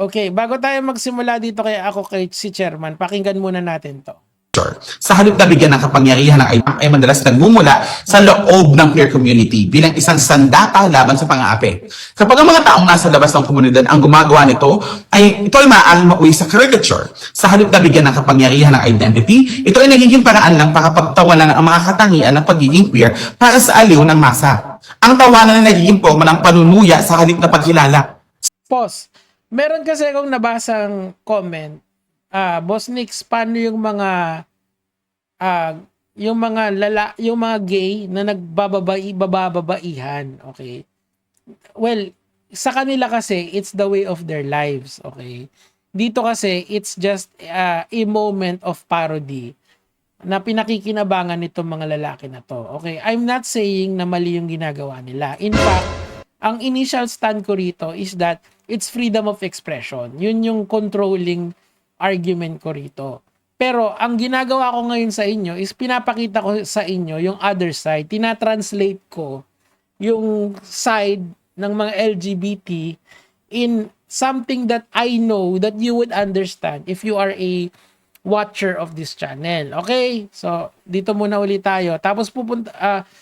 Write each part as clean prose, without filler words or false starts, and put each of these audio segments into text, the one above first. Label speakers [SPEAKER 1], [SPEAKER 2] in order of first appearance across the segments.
[SPEAKER 1] Okay, bago tayo magsimula dito kay si Chairman, pakinggan muna natin 'to.
[SPEAKER 2] Sa halip na bigyan ng kapangyarihan ng IPAC ay madalas nagmumula sa loob ng queer community bilang isang sandata laban sa pang-aapi. Kapag ang mga taong nasa labas ng komunidad ang gumagawa nito, ito ay maaaring mauwi sa caricature. Sa halip na bigyan ng kapangyarihan ng identity, ito ay nagiging paraan lang para pagtawanan ang mga katangian ng pagiging queer para sa aliw ng masa. Ang tawanan ay nagiging forma ng panunuya sa halip na pagkilala.
[SPEAKER 1] Pause. Meron kasi akong nabasang comment, Boss Nix, paano yung mga gay na bababaihan, okay? Well, sa kanila kasi it's the way of their lives, okay? Dito kasi it's just a moment of parody na pinakikinabangan nitong mga lalaki na to. Okay, I'm not saying na mali yung ginagawa nila. In fact, ang initial stand ko rito is that it's freedom of expression. Yun yung controlling argument ko rito. Pero ang ginagawa ko ngayon sa inyo is pinapakita ko sa inyo yung other side. Tinatranslate ko yung side ng mga LGBT in something that I know that you would understand if you are a watcher of this channel. Okay? So, dito muna ulit tayo. Tapos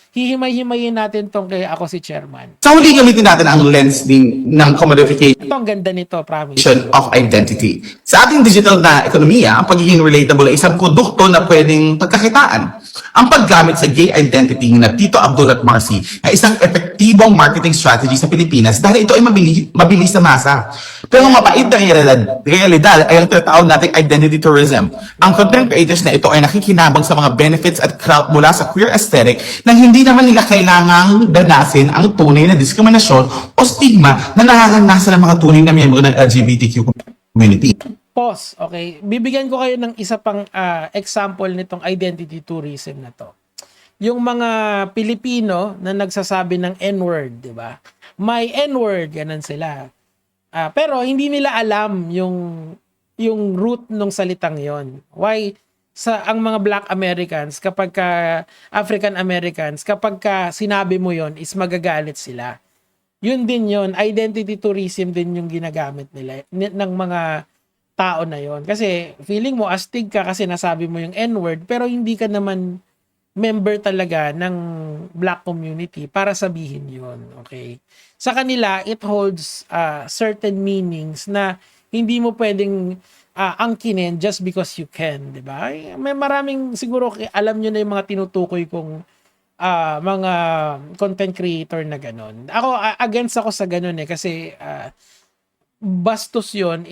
[SPEAKER 1] hihimay-himayin natin tong kay ako si Chairman.
[SPEAKER 2] Sa huli gamitin natin ang lens din ng commodification
[SPEAKER 1] Ito, ang ganda nito, promise.
[SPEAKER 2] of identity. Sa ating digital na ekonomiya, ang pagiging relatable ay isang produkto na pwedeng pagkakitaan. Ang paggamit sa gay identity na Tito Abdul at Marcy ay isang epektibong marketing strategy sa Pilipinas dahil ito ay mabilis sa masa. Pero ang mapait na realidad ay ang tinatawag nating identity tourism. Ang content creators na ito ay nakikinabang sa mga benefits at clout mula sa queer aesthetic na hindi naman nila kailangang danasin ang tunay na diskriminasyon o stigma na nararanasan ng mga tunay na miyembro ng LGBTQ community.
[SPEAKER 1] Pause. Okay. Bibigyan ko kayo ng isa pang example nitong identity tourism na to. Yung mga Pilipino na nagsasabi ng N-word, di ba? My N-word, ganun sila. Pero hindi nila alam yung root ng salitang yon. Why? Ang mga Black Americans, kapag ka African Americans, kapag ka sinabi mo yon is magagalit sila. Yun din yon, identity tourism din yung ginagamit nila ng mga tao na yon. Kasi feeling mo astig ka kasi nasabi mo yung N-word pero hindi ka naman member talaga ng Black community para sabihin yon. Okay? Sa kanila, it holds certain meanings na hindi mo pwedeng angkinin just because you can, di ba? May maraming siguro alam nyo na yung mga tinutukoy kong mga content creator na ganon. Ako, against ako sa ganon kasi bastos yon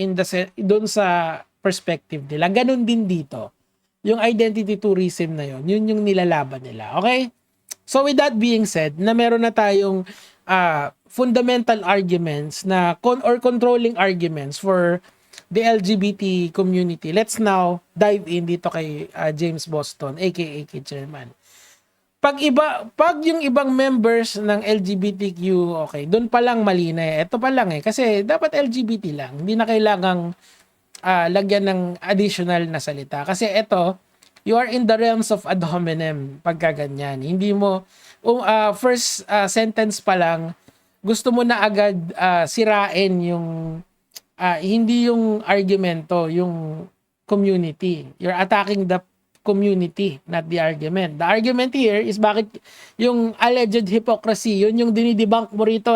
[SPEAKER 1] doon sa perspective nila. Ganon din dito. Yung identity tourism na yon, yun yung nilalaban nila. Okay? So with that being said, na meron na tayong fundamental arguments na or controlling arguments for the LGBT community. Let's now dive in dito kay James Boston, aka Chairman. Pag yung ibang members ng LGBTQ, okay, doon pa lang mali na. Ito pa lang kasi dapat LGBT lang. Hindi na kailangang lagyan ng additional na salita. Kasi ito, you are in the realms of ad hominem pagka ganyan. Hindi mo, first sentence pa lang, gusto mo na agad sirain yung, hindi yung argumento, yung community. You're attacking the community, not the argument. The argument here is bakit yung alleged hypocrisy, yun yung dinidebunk mo rito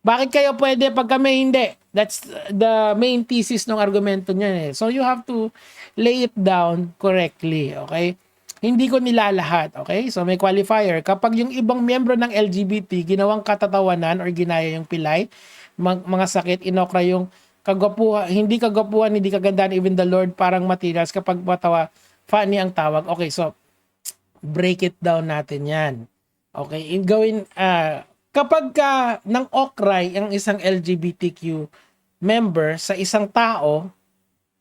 [SPEAKER 1] Bakit kayo pwede pag kami hindi? That's the main thesis ng argumento niya So you have to lay it down correctly, okay? Hindi ko nilalahat, okay? So may qualifier. Kapag yung ibang miyembro ng LGBT ginawang katatawanan or ginaya yung pilay, mga sakit, inokra yung kagwapuhan, hindi kagandahan, even the Lord, parang materials kapag matawa, funny ang tawag. Okay, so break it down natin yan. Okay, kapag ka ng okray ang isang LGBTQ member sa isang tao,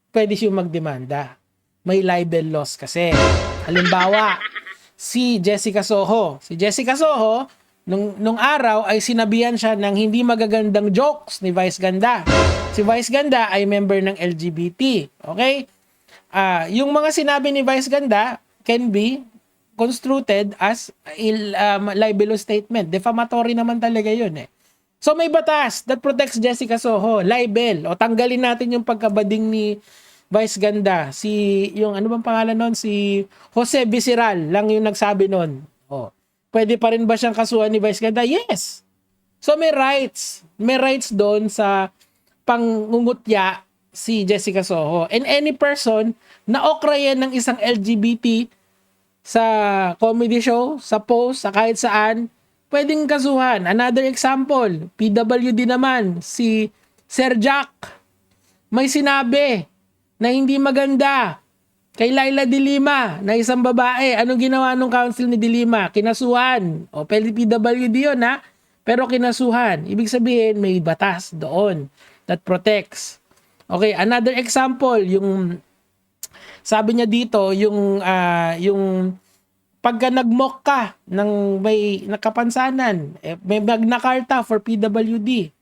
[SPEAKER 1] pwede siyang magdemanda. May libel laws kasi. Halimbawa, si Jessica Soho. Si Jessica Soho, nung araw ay sinabihan siya ng hindi magagandang jokes ni Vice Ganda. Si Vice Ganda ay member ng LGBT. Okay? Yung mga sinabi ni Vice Ganda can be construed as libelous statement. Defamatory naman talaga yun So may batas that protects Jessica Soho, libel, o tanggalin natin yung pagkabading ni Vice Ganda. Yung ano bang pangalan nun? Si Jose Visiral lang yung nagsabi nun. O, pwede pa rin ba siyang kasuhan ni Vice Ganda? Yes. So may rights. May rights doon sa pangungutya si Jessica Soho. And any person na okrayan ng isang LGBT sa comedy show, sa post, sa kahit saan, pwedeng kasuhan. Another example, PWD naman, si Sir Jack. May sinabi na hindi maganda kay Laila De Lima na isang babae. Anong ginawa nung council ni De Lima? Kinasuhan. O, pwede PWD yun, ha? Pero kinasuhan. Ibig sabihin, may batas doon that protects. Okay, another example, yung sabi niya dito, yung pagka nag-mock ka ng may nakapansanan, may Magna Carta for PWD.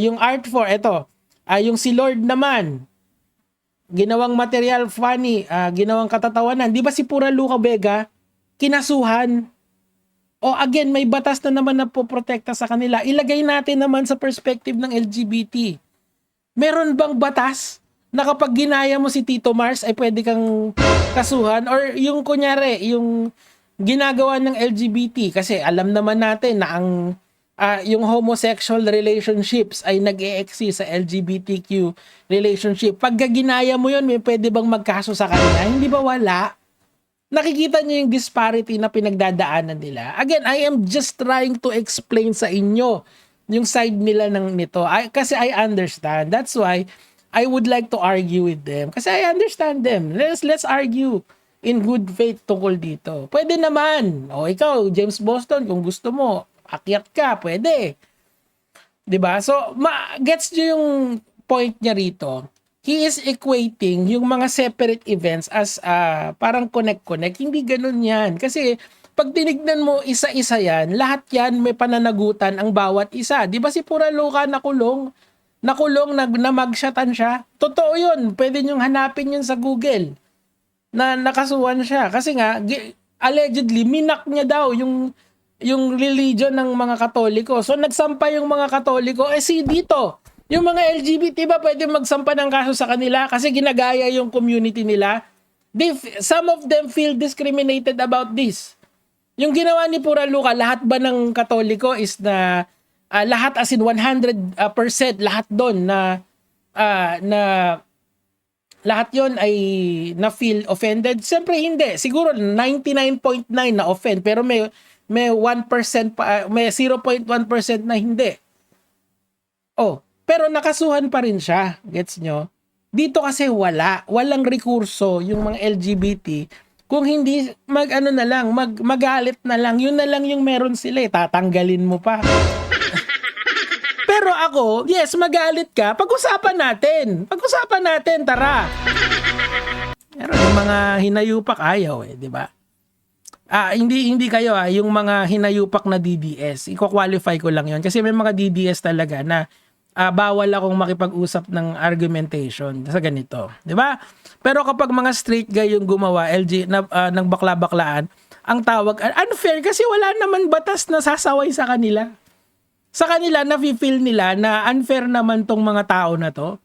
[SPEAKER 1] Yung Art for, yung si Lord naman, ginawang material funny, ginawang katatawanan. Di ba si Pura Luca Vega, kinasuhan? Again, may batas na naman na poprotekta sa kanila. Ilagay natin naman sa perspective ng LGBT. Meron bang batas na kapag ginaya mo si Tito Mars ay pwede kang kasuhan? Or yung kunyari, yung ginagawa ng LGBT, kasi alam naman natin na yung homosexual relationships ay nag-e-exist sa LGBTQ relationship. Pag ginaya mo yun, may pwede bang magkaso sa kanila? Hindi ba wala? Nakikita niyo yung disparity na pinagdadaanan nila. Again, I am just trying to explain sa inyo yung side nila nito. Kasi I understand. That's why I would like to argue with them. Kasi I understand them. Let's argue in good faith tungkol dito. Pwede naman. Ikaw, James Boston, kung gusto mo, akyat ka, pwede. 'Di ba? So, gets niyo yung point niya rito. He is equating yung mga separate events as parang connect-connect. Hindi ganun yan. Kasi pag tinignan mo isa-isa yan, lahat yan may pananagutan ang bawat isa. Di ba si Pura Luca nakulong, namagshatan siya? Totoo yun. Pwede nyong hanapin yun sa Google na nakasuhan siya. Kasi nga, allegedly, minak niya daw yung religion ng mga Katoliko. So, nagsampa yung mga Katoliko. Dito, yung mga LGBT ba pwede magsampa ng kaso sa kanila kasi ginagaya yung community nila? Some of them feel discriminated about this. Yung ginawa ni Pura Luca, lahat ba ng Katoliko is na lahat as in 100% lahat doon na lahat yon ay na feel offended? Siyempre hindi. Siguro 99.9 na offend pero may 1% pa, may 0.1% na hindi. Pero nakasuhan pa rin siya. Gets nyo? Dito kasi walang rekurso yung mga LGBT. Kung hindi magalit na lang, yun na lang yung meron sila, tatanggalin mo pa. Pero ako, yes, magalit ka, pag-usapan natin, tara. Pero yung mga hinayupak ayaw di ba? Hindi kayo yung mga hinayupak na DDS, i-qualify ko lang yon kasi may mga DDS talaga na bawal akong makipag-usap ng argumentation sa ganito, 'di ba? Pero kapag mga straight guy yung gumawa ng bakla-baklaan, ang tawag unfair kasi wala naman batas na sasaway sa kanila. Sa kanila nafi-feel nila na unfair naman tong mga tao na to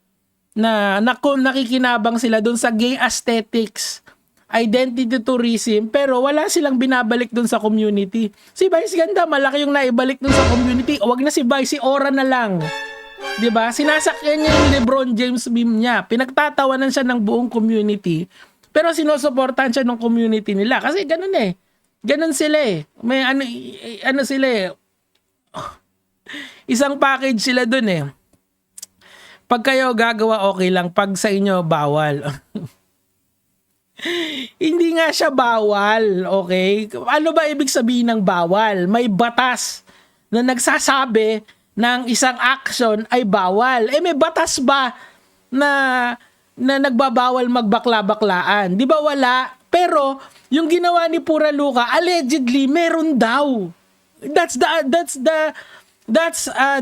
[SPEAKER 1] na nakikinabang sila dun sa gay aesthetics, identity tourism, pero wala silang binabalik dun sa community. Si Vice Ganda, malaki yung naibalik dun sa community. Wag na si Vice, si Aura na lang. 'Di ba? Sinasakyan niya yung LeBron James meme niya. Pinagtatawanan siya ng buong community. Pero sinusuportahan siya ng community nila kasi ganun Ganun sila May ano sila Isang package sila dun Pag kayo gagawa okay lang, pag sa inyo bawal. Hindi nga siya bawal, okay? Ano ba ibig sabihin ng bawal? May batas na nagsasabi ng isang action ay bawal. May batas ba na nagbabawal magbakla-baklaan? Di ba wala? Pero yung ginawa ni Pura Luca, allegedly meron daw. That's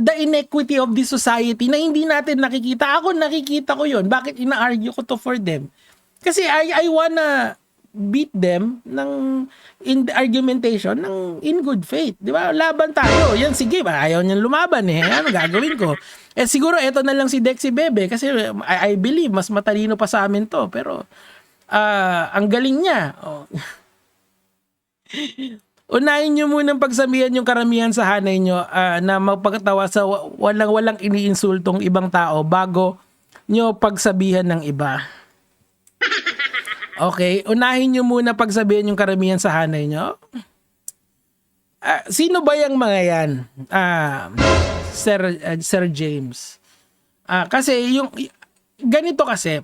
[SPEAKER 1] the inequity of this society na hindi natin nakikita. Ako nakikita ko 'yon. Bakit ina-argue ko to for them? Kasi I wanna beat them in the argumentation in good faith. Di ba? Laban tayo. Yan, sige ba? Ayaw niyang lumaban eh. Ano gagawin ko? Siguro eto na lang si Dexy Bebe kasi I believe mas matalino pa sa amin to. Pero ang galing niya. Oh. Unahin nyo munang pagsabihan yung karamihan sa hanay nyo na magpagtawa sa walang iniinsultong ibang tao bago nyo pagsabihan ng iba. Okay, unahin nyo muna pagsabihan yung karamihan sa hanay nyo. Sino ba yung mga yan? Sir James. Kasi yung ganito kasi,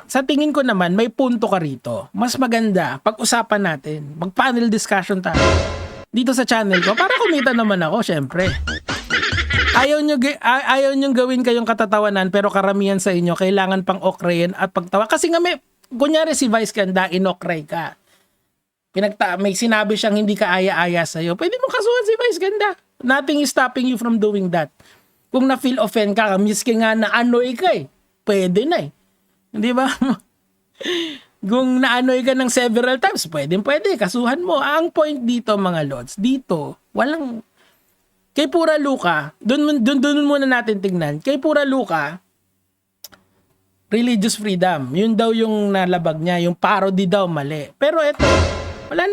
[SPEAKER 1] sa tingin ko naman may punto ka rito. Mas maganda pag-usapan natin, mag-panel discussion tayo dito sa channel ko para kumita naman ako, syempre. Ayaw nyo gawin kayong katatawanan pero karamihan sa inyo kailangan pang okrayin at pagtawa. Kasi nga kunyari si Vice Ganda, inokray ka. May sinabi siyang hindi ka aya-aya sa'yo. Pwede mo kasuhan si Vice Ganda. Nothing is stopping you from doing that. Kung na-feel offend ka, miski nga na-annoy ka eh. Pwede na eh. Di ba? Kung na-annoy ka ng several times, pwede, kasuhan mo. Ang point dito mga lods, dito, walang... Kay Pura Luka, doon muna natin tignan. Kay Pura Luka, religious freedom. Yun daw yung nalabag niya, yung parody daw mali. Pero eto, wala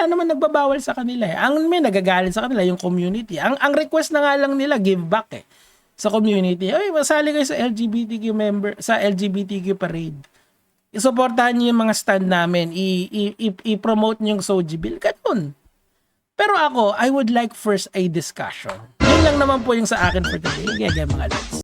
[SPEAKER 1] naman nagbabawal sa kanila eh. Ang may nagagalit sa kanila yung community. Ang request na nga lang nila give back eh sa community. Ay, masali kayo sa LGBTQ sa LGBTQ parade. Isuportahan niyo yung mga stand namin, i-promote niyo yung Soji Bill. Ganun. Pero ako, I would like first a discussion. Yun lang naman po yung sa akin for today. Mga lods.